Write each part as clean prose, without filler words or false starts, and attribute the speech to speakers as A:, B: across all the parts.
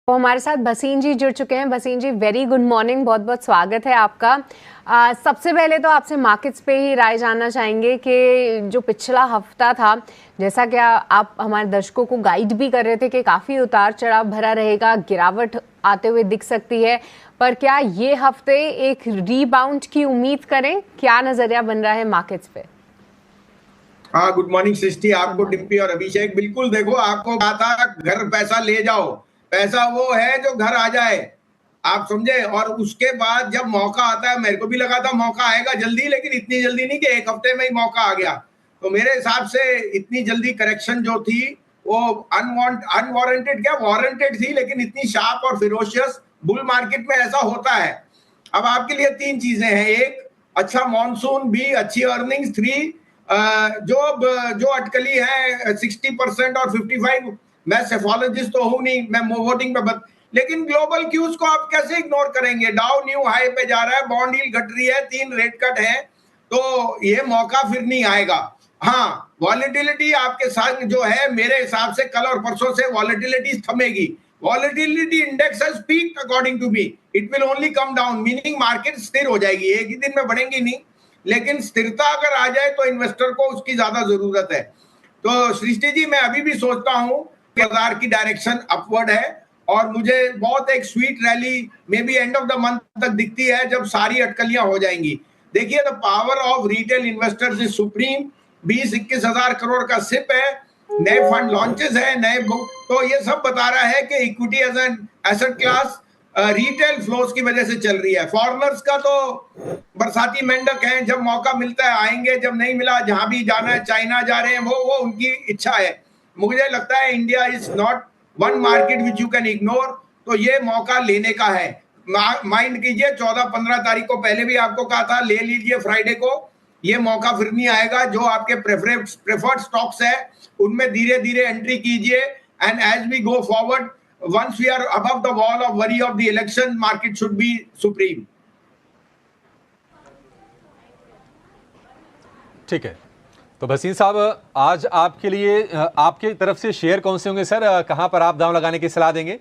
A: तो हमारे साथ भसीन जी जुड़ चुके हैं। भसीन जी, वेरी गुड मॉर्निंग, बहुत बहुत स्वागत है आपका। सबसे पहले तो आपसे मार्केट्स पे ही राय जानना चाहेंगे कि जो पिछला हफ्ता था, जैसा कि आप हमारे दर्शकों को गाइड भी कर रहे थे कि काफ़ी उतार चढ़ाव भरा रहेगा, गिरावट आते हुए दिख सकती है, पर क्या ये हफ्ते एक रीबाउंड की उम्मीद करें? क्या नज़रिया बन रहा है मार्केट्स पे?
B: हाँ, गुड मॉर्निंग सृष्टि, आपको, डिम्पी और अभिषेक। बिल्कुल, देखो, आपको कहा था घर पैसा ले जाओ, पैसा वो है जो घर आ जाए, आप समझे। और उसके बाद जब मौका आता है, मेरे को भी लगा था मौका आएगा जल्दी, लेकिन इतनी जल्दी नहीं कि एक हफ्ते में ही मौका आ गया। तो मेरे हिसाब से इतनी जल्दी करेक्शन जो थी वो अनवारंटेड क्या वारंटेड थी, लेकिन इतनी शार्प और फिरोशियस बुल मार्केट में ऐसा होता है। अब आपके लिए तीन चीजें हैं: एक, अच्छा मॉनसून; बी, अच्छी अर्निंग्स; थ्री, जो अटकली है 60% और 55। मैं सेफोलॉजिस्ट तो हूं नहीं, मैं वोटिंग पे लेकिन ग्लोबल क्यूज को आप कैसे इग्नोर करेंगे? डाउ न्यू हाई पे जा रहा है, बॉन्ड यील्ड घट रही है, 3 रेट कट है, तो ये मौका फिर नहीं आएगा। हाँ, वॉलेटिलिटी आपके साथ जो है, मेरे हिसाब से कल और परसों से वॉलेटिलिटी थमेगी। Volatility index has peaked according to me, it will only come down, meaning market स्थिर हो जाएगी, एक ही दिन में बढ़ेंगी नहीं, लेकिन स्थिरता अगर आ जाए तो इन्वेस्टर को उसकी ज्यादा जरूरत है। तो सृष्टि जी, मैं अभी भी सोचता हूं कि बाजार की डायरेक्शन अपवर्ड है, और मुझे बहुत एक sweet rally may be end of the month तक दिखती है, जब सारी अटकलियां हो जाएंगी। देखिए, the power of retail investors is supreme. 20-21 हजार करोड़ का सिप है, नए फंड लॉन्चेस है, नए बुक, तो ये सब बता रहा है कि equity as an asset class retail flows की वजह से चल रही है। फॉरेनर्स का तो बरसाती मेंढक है, जब मौका मिलता है आएंगे, जब नहीं मिला, जहां भी जाना है, चाइना जा रहे हैं, वो उनकी इच्छा है। मुझे लगता है India is not one market which you can ignore, तो ये मौका लेने का है। माइंड कीजिए, 14-15 तारीख को पहले भी आपको कहा था, ले लीजिए फ्राइडे को, ये मौका फिर नहीं आएगा। जो आपके प्रेफर्ड स्टॉक्स है उनमें धीरे धीरे एंट्री कीजिए, and as we go forward, once we are above the wall of worry of the election, market should be supreme.
C: ठीक है, तो भसीन साहब, आज आपके लिए आपकी तरफ से शेयर कौन से होंगे सर? कहां पर आप दांव लगाने की सलाह देंगे?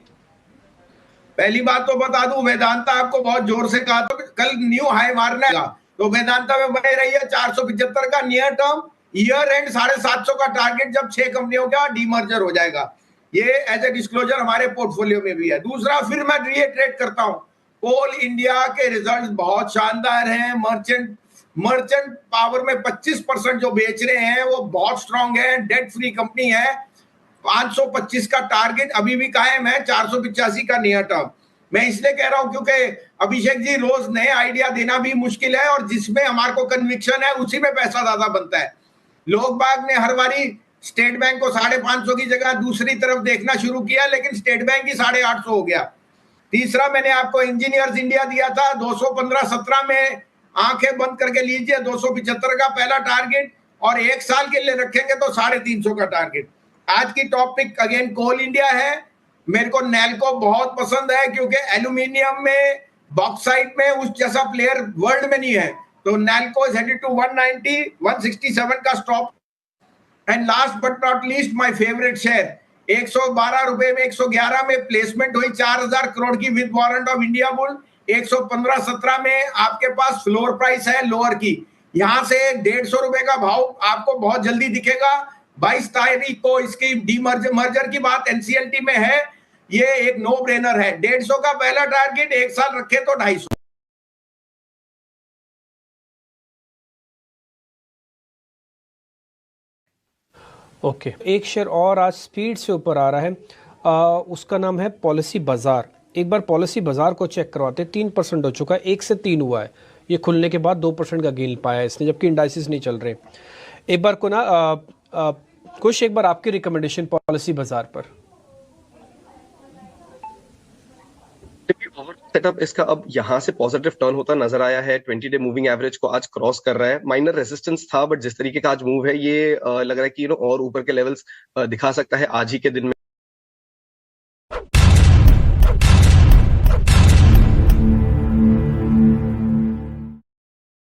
B: पहली बात तो बता दूं, वेदांता आपको बहुत जोर से कहा था कल न्यू हाई मारना है, तो वेदांता में बने रही है 475 का नियर टर्म, ईयर एंड 750 का टारगेट, जब 6 कंपनियों का डीमर्जर हो जाएगा। ये एज ए डिस्क्लोजर हमारे पोर्टफोलियो में भी है। दूसरा, फिर मैं रिएटरेट करता हूं, कोल इंडिया के रिजल्ट्स बहुत शानदार हैं। मर्चेंट पावर में 25% जो बेच रहे हैं वो बहुत स्ट्रांग है, डेट फ्री कंपनी है। 525 का टारगेट अभी भी कायम है, 485 का नियर टर्म। मैं इसलिए कह रहा हूं क्योंकि अभिषेक जी, रोज नए आइडिया देना भी मुश्किल है, और जिसमें हमारे को कन्विक्शन है उसी में पैसा ज्यादा बनता है। लोग बाग ने हर बारी स्टेट बैंक को 550 की जगह दूसरी तरफ देखना शुरू किया, लेकिन स्टेट बैंक ही 850 हो गया। तीसरा, मैंने आपको इंजीनियर्स इंडिया दिया था 215-17 में, आंखें बंद करके लीजिए, 275 का पहला टारगेट, और 1 साल के लिए रखेंगे तो 350 का टारगेट। आज की टॉपिक अगेन कोल इंडिया है। मेरे को नैल्को बहुत पसंद है, क्योंकि एल्यूमिनियम में, बॉक्साइट में उस जैसा प्लेयर वर्ल्ड में नहीं है, तो नैल्को इज हेडेड टू 190, 167 का stop. And last but not least, my favourite share, 112 रुपए में 111 में प्लेसमेंट हुई 4000 करोड़ की with warrant of India bull. 115-17 में आपके पास फ्लोर प्राइस है लोअर की, यहां से 150 रुपए का भाव आपको बहुत जल्दी दिखेगा। 22 तारीख को इसकी मर्जर की बात एनसीएलटी में है, ये एक नो ब्रेनर है। 150 का पहला टारगेट, 1 साल रखे तो 250।
D: ओके, एक शेयर और आज स्पीड से ऊपर आ रहा है, उसका नाम है पॉलिसी बाजार। एक बार पॉलिसी बाजार को चेक करवाते, 3% हो चुका है, 1 से 3 हुआ है, ये खुलने के बाद 2% का गेन पाया है इसने, जबकि इंडाइसिस नहीं चल रहे। एक बार को ना कुछ एक बार आपकी रिकमेंडेशन पॉलिसी बाजार पर।
E: सेटअप इसका अब यहाँ से पॉजिटिव टर्न होता नजर आया है, 20 डे मूविंग एवरेज को आज क्रॉस कर रहा है। माइनर रेजिस्टेंस था, बट जिस तरीके का आज मूव है, ये लग रहा है कि और ऊपर के लेवल्स दिखा सकता है आज ही के दिन में।